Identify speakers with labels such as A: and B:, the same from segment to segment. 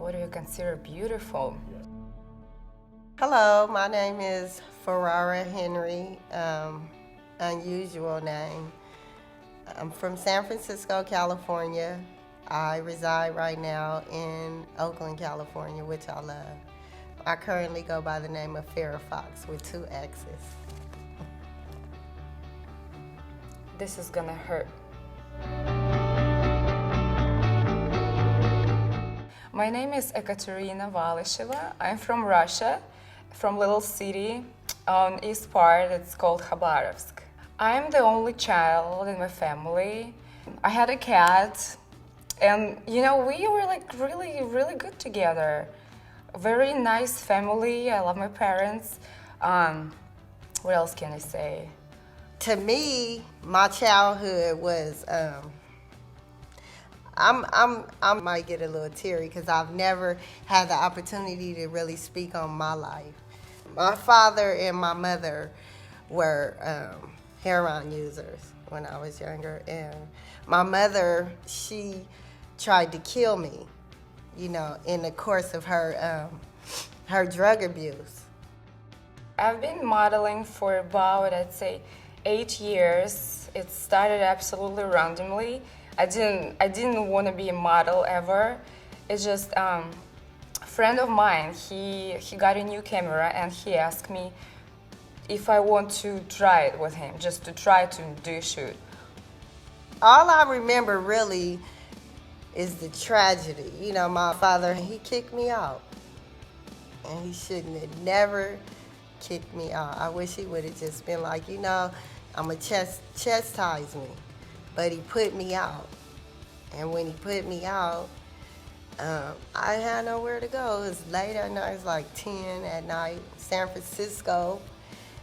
A: what do you consider beautiful?
B: Hello, my name is Farrah Henry, unusual name. I'm from San Francisco, California. I reside right now in Oakland, California, which I love. I currently go by the name of Farrah Foxx with 2 X's.
A: This is gonna hurt. My name is Ekaterian Velycheva. I'm from Russia, from little city on east part. It's called Khabarovsk. I'm the only child in my family. I had a cat, and we were like really, really good together. Very nice family. I love my parents. What else can I say?
B: To me, my childhood was, I might get a little teary because I've never had the opportunity to really speak on my life. My father and my mother were heroin users when I was younger, and my mother, she tried to kill me, in the course of her drug abuse.
A: I've been modeling for about, I'd say, 8 years. It started absolutely randomly. I didn't want to be a model ever. It's just a friend of mine, he got a new camera and he asked me if I want to try it with him, just to try to do a shoot.
B: All I remember really is the tragedy. My father, he kicked me out. And he shouldn't have never kicked me out. I wish he would have just been like, I'm a chastise me. But he put me out. And when he put me out, I had nowhere to go. It was late at night. It was like 10 at night, San Francisco.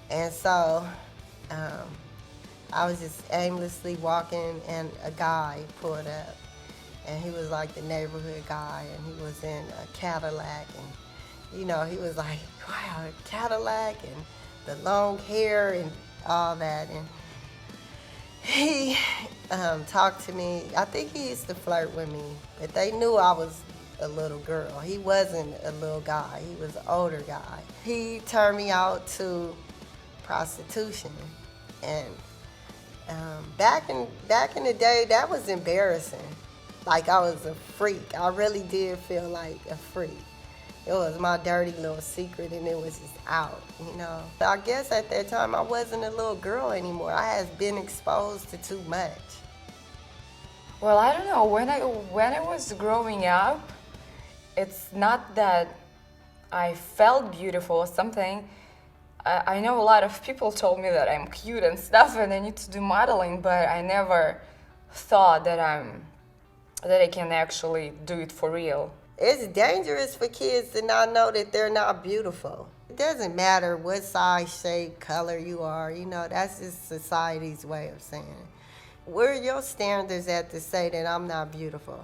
B: And so I was just aimlessly walking, and a guy pulled up. And he was like the neighborhood guy, and he was in a Cadillac. And, he was like, wow, a Cadillac, and the long hair and all that. And he talked to me. I think he used to flirt with me, but they knew I was a little girl. He wasn't a little guy. He was an older guy. He turned me out to prostitution. And back in the day, that was embarrassing. Like I was a freak. I really did feel like a freak. It was my dirty little secret, and it was just out, I guess at that time I wasn't a little girl anymore. I had been exposed to too much.
A: Well, I don't know. When I was growing up, it's not that I felt beautiful or something. I know a lot of people told me that I'm cute and stuff, and I need to do modeling, but I never thought that I can actually do it for real.
B: It's dangerous for kids to not know that they're not beautiful. It doesn't matter what size, shape, color you are. That's just society's way of saying it. Where are your standards at to say that I'm not beautiful?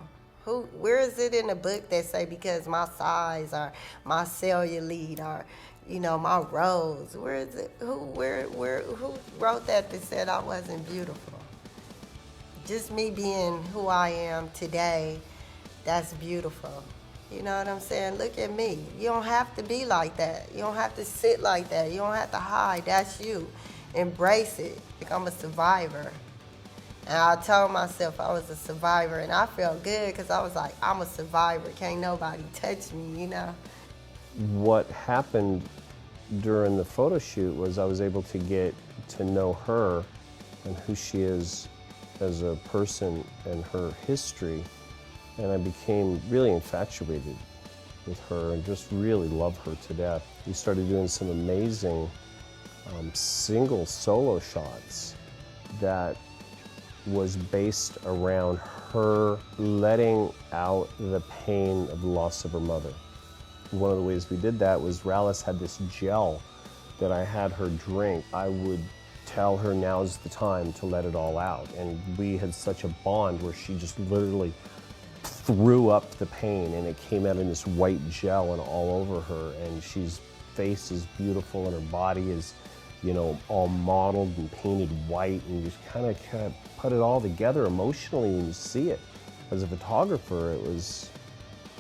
B: Where is it in the book that say because my size or my cellulite or, my rose? Where is it? Who wrote that said I wasn't beautiful? Just me being who I am today, that's beautiful. You know what I'm saying? Look at me. You don't have to be like that. You don't have to sit like that. You don't have to hide. That's you. Embrace it. Like I'm a survivor. And I told myself I was a survivor, and I felt good because I was like, I'm a survivor. Can't nobody touch me,
C: What happened during the photo shoot was I was able to get to know her and who she is as a person and her history. And I became really infatuated with her and just really love her to death. We started doing some amazing single solo shots that was based around her letting out the pain of the loss of her mother. One of the ways we did that was Rallis had this gel that I had her drink. I would tell her now's the time to let it all out. And we had such a bond where she just literally threw up the pain, and it came out in this white gel and all over her, and she's face is beautiful and her body is, all modeled and painted white, and you just kind of put it all together emotionally when you see it. As a photographer, it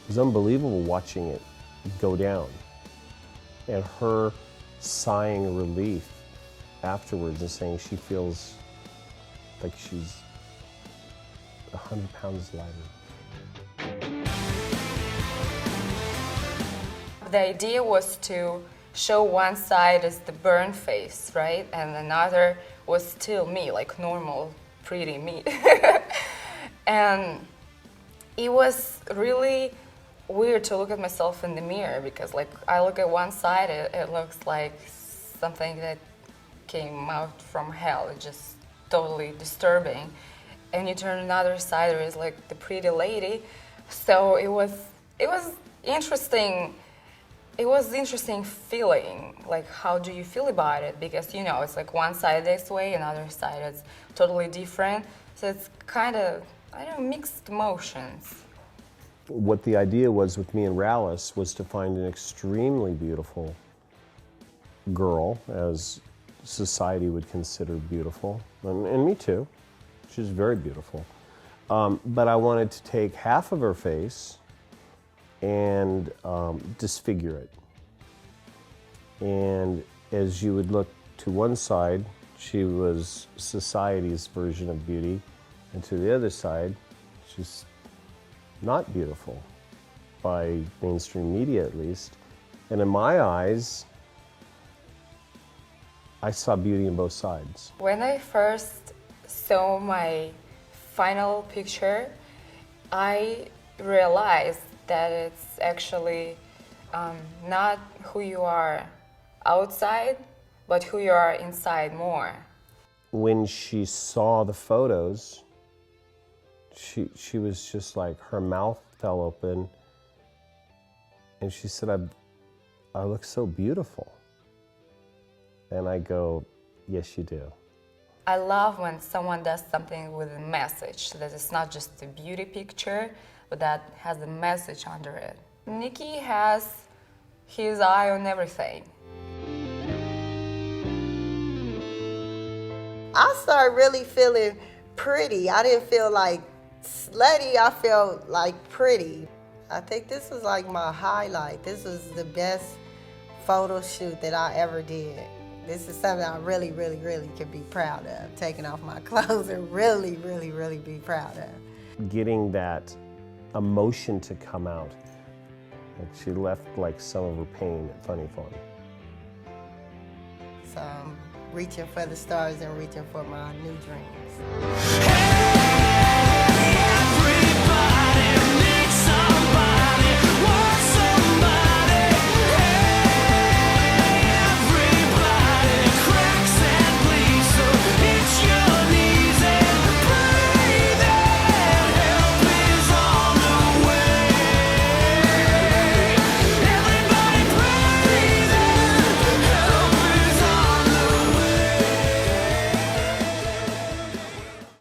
C: was unbelievable watching it go down. And her sighing relief afterwards and saying she feels like she's 100 pounds lighter.
A: The idea was to show one side as the burnt face, right? And another was still me, like normal, pretty me. And it was really weird to look at myself in the mirror because like I look at one side, it looks like something that came out from hell. It's just totally disturbing. And you turn another side, there is like the pretty lady. So it was interesting. It was interesting feeling, like how do you feel about it? Because you know, it's like one side this way, another side is totally different. So it's kind of, I don't know, mixed emotions.
C: What the idea was with me and Rallis was to find an extremely beautiful girl, as society would consider beautiful, and me too. She's very beautiful. But I wanted to take half of her face and disfigure it. And as you would look to one side, she was society's version of beauty, and to the other side, she's not beautiful, by mainstream media at least. And in my eyes, I saw beauty in both sides.
A: When I first saw my final picture, I realized that it's actually not who you are outside, but who you are inside more.
C: When she saw the photos, she was just like, her mouth fell open, and she said, I look so beautiful. And I go, yes, you do.
A: I love when someone does something with a message, that it's not just a beauty picture, but that has a message under it. Nikki has his eye on everything.
B: I started really feeling pretty. I didn't feel like slutty, I felt like pretty. I think this was like my highlight. This was the best photo shoot that I ever did. This is something I really, really, really could be proud of. Taking off my clothes and really, really, really be proud of.
C: Getting that emotion to come out. Like she left like some of her pain at Funny Farm.
B: So I'm reaching for the stars and reaching for my new dreams.